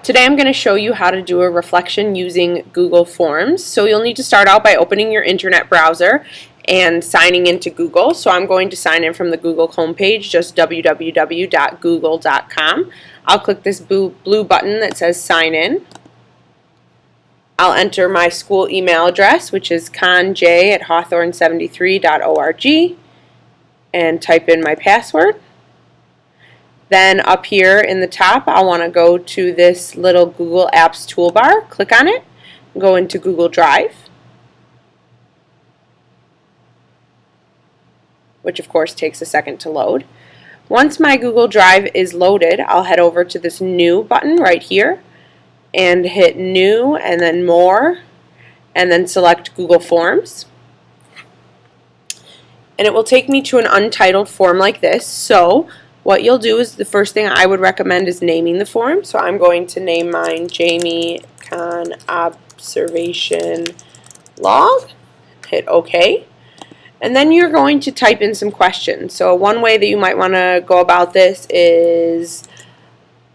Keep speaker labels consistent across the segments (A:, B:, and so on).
A: Today I'm going to show you how to do a reflection using Google Forms. So you'll need to start out by opening your internet browser and signing into Google. So I'm going to sign in from the Google homepage, just www.google.com. I'll click this blue button that says sign in. I'll enter my school email address, which is conj@hawthorne73.org, and type in my password. Then up here in the top, I'll want to go to this little Google Apps toolbar, click on it, go into Google Drive, which of course takes a second to load. Once my Google Drive is loaded, I'll head over to this new button right here and hit new and then more and then select Google Forms. And it will take me to an untitled form like this. So what you'll do is the first thing I would recommend is naming the form. So I'm going to name mine Jamie Kahn Observation Log. Hit OK. And then you're going to type in some questions. So one way that you might want to go about this is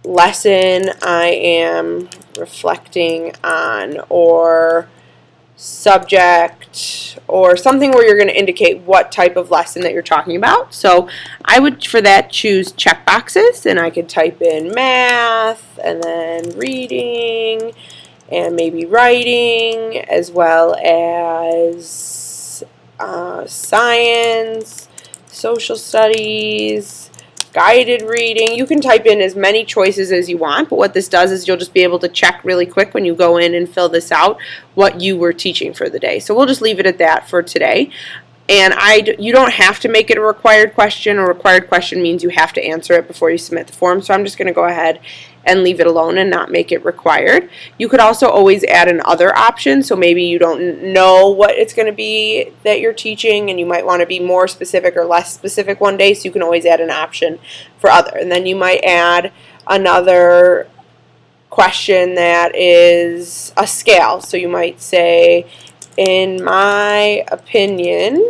A: lesson I am reflecting on, or subject, or something where you're going to indicate what type of lesson that you're talking about. So I would, for that, choose checkboxes, and I could type in math, and then reading, and maybe writing, as well as science, social studies, guided reading. You can type in as many choices as you want, but what this does is you'll just be able to check really quick when you go in and fill this out what you were teaching for the day. So we'll just leave it at that for today. And you don't have to make it a required question. A required question means you have to answer it before you submit the form. So I'm just going to go ahead and leave it alone and not make it required. You could also always add an other option. So maybe you don't know what it's going to be that you're teaching and you might want to be more specific or less specific one day. So you can always add an option for other. And then you might add another question that is a scale. So you might say, in my opinion,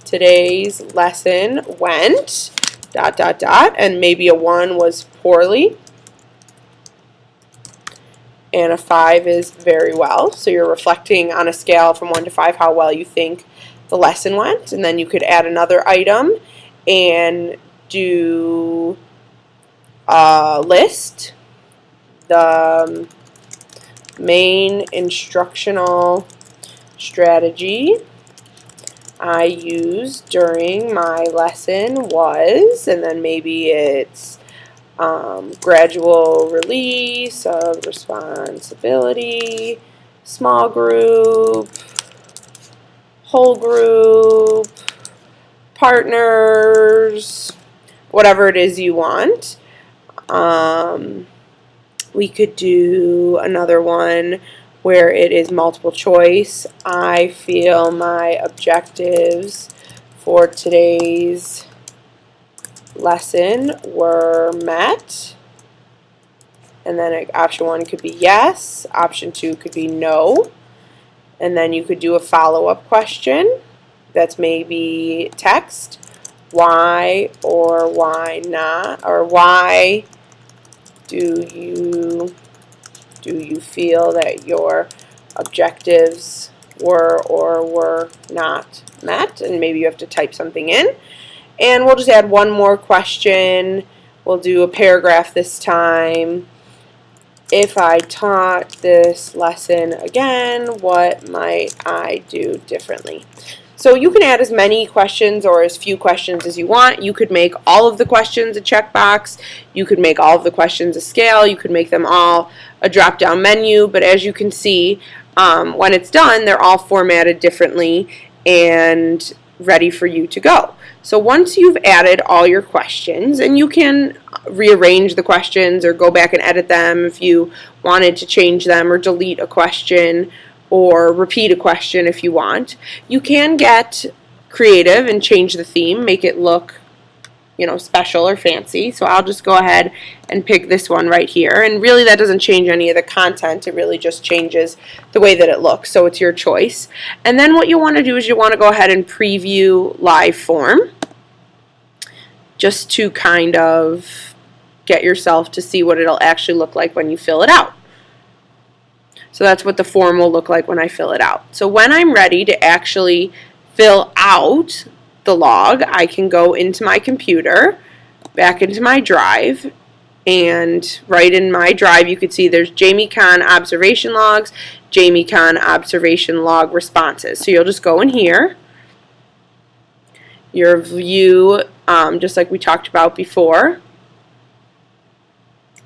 A: today's lesson went ... and maybe a 1 was poorly and a 5 is very well. So you're reflecting on a scale from 1 to 5 how well you think the lesson went. And then you could add another item and do a list, the main instructional strategy I used during my lesson was, and then maybe it's gradual release of responsibility, small group, whole group, partners, whatever it is you want. We could do another one where it is multiple choice. I feel my objectives for today's lesson were met. And then option 1 could be yes, option 2 could be no. And then you could do a follow-up question that's maybe text, why or why not, or why do you feel that your objectives were or were not met? And maybe you have to type something in. And we'll just add one more question. We'll do a paragraph this time. If I taught this lesson again, what might I do differently? So you can add as many questions or as few questions as you want. You could make all of the questions a checkbox. You could make all of the questions a scale. You could make them all a drop-down menu. But as you can see, when it's done, they're all formatted differently and ready for you to go. So once you've added all your questions, and you can rearrange the questions or go back and edit them if you wanted to change them or delete a question or repeat a question if you want. You can get creative and change the theme, make it look, special or fancy. So I'll just go ahead and pick this one right here. And really that doesn't change any of the content. It really just changes the way that it looks. So it's your choice. And then what you want to do is you want to go ahead and preview live form, just to kind of get yourself to see what it'll actually look like when you fill it out. So that's what the form will look like when I fill it out. So when I'm ready to actually fill out the log, I can go into my computer, back into my drive, and right in my drive you can see there's Jamie Kahn observation logs, Jamie Kahn observation log responses. So you'll just go in here, your view, just like we talked about before.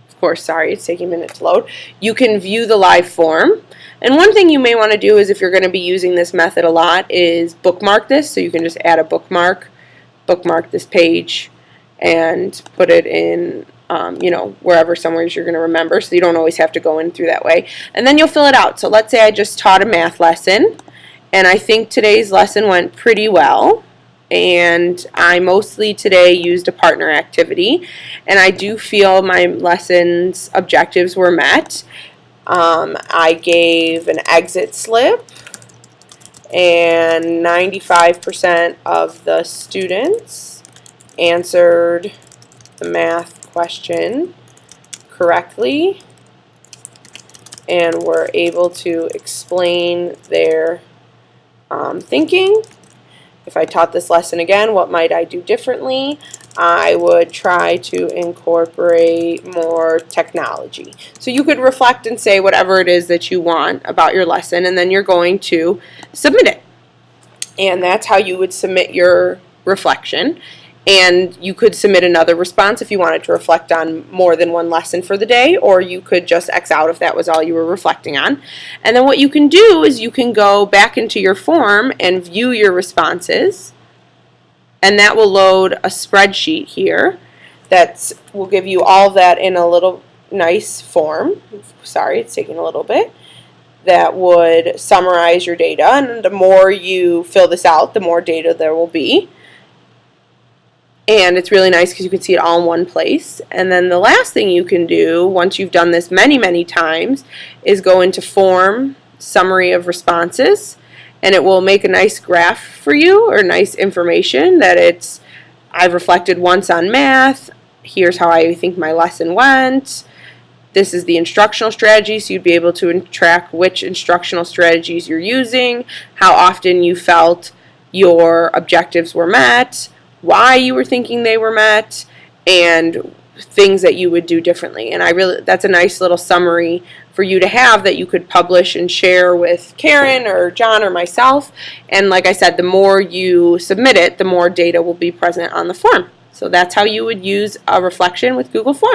A: Of course, sorry, it's taking a minute to load. You can view the live form. And one thing you may want to do is, if you're going to be using this method a lot, is bookmark this. So you can just add a bookmark this page, and put it in, you know, wherever somewhere you're going to remember, so you don't always have to go in through that way. And then you'll fill it out. So let's say I just taught a math lesson, and I think today's lesson went pretty well. And I mostly today used a partner activity, and I do feel my lesson's objectives were met. I gave an exit slip, and 95% of the students answered the math question correctly and were able to explain their thinking. If I taught this lesson again, what might I do differently? I would try to incorporate more technology. So you could reflect and say whatever it is that you want about your lesson, and then you're going to submit it. And that's how you would submit your reflection. And you could submit another response if you wanted to reflect on more than one lesson for the day, or you could just X out if that was all you were reflecting on. And then what you can do is you can go back into your form and view your responses, and that will load a spreadsheet here that will give you all of that in a little nice form. Sorry, it's taking a little bit. That would summarize your data, and the more you fill this out, the more data there will be. And it's really nice because you can see it all in one place. And then the last thing you can do, once you've done this many, many times, is go into Form, Summary of Responses, and it will make a nice graph for you, or nice information that I've reflected once on math, here's how I think my lesson went, this is the instructional strategy, so you'd be able to track which instructional strategies you're using, how often you felt your objectives were met, why you were thinking they were met, and things that you would do differently. And that's a nice little summary for you to have that you could publish and share with Karen or John or myself. And like I said, the more you submit it, the more data will be present on the form. So that's how you would use a reflection with Google Forms.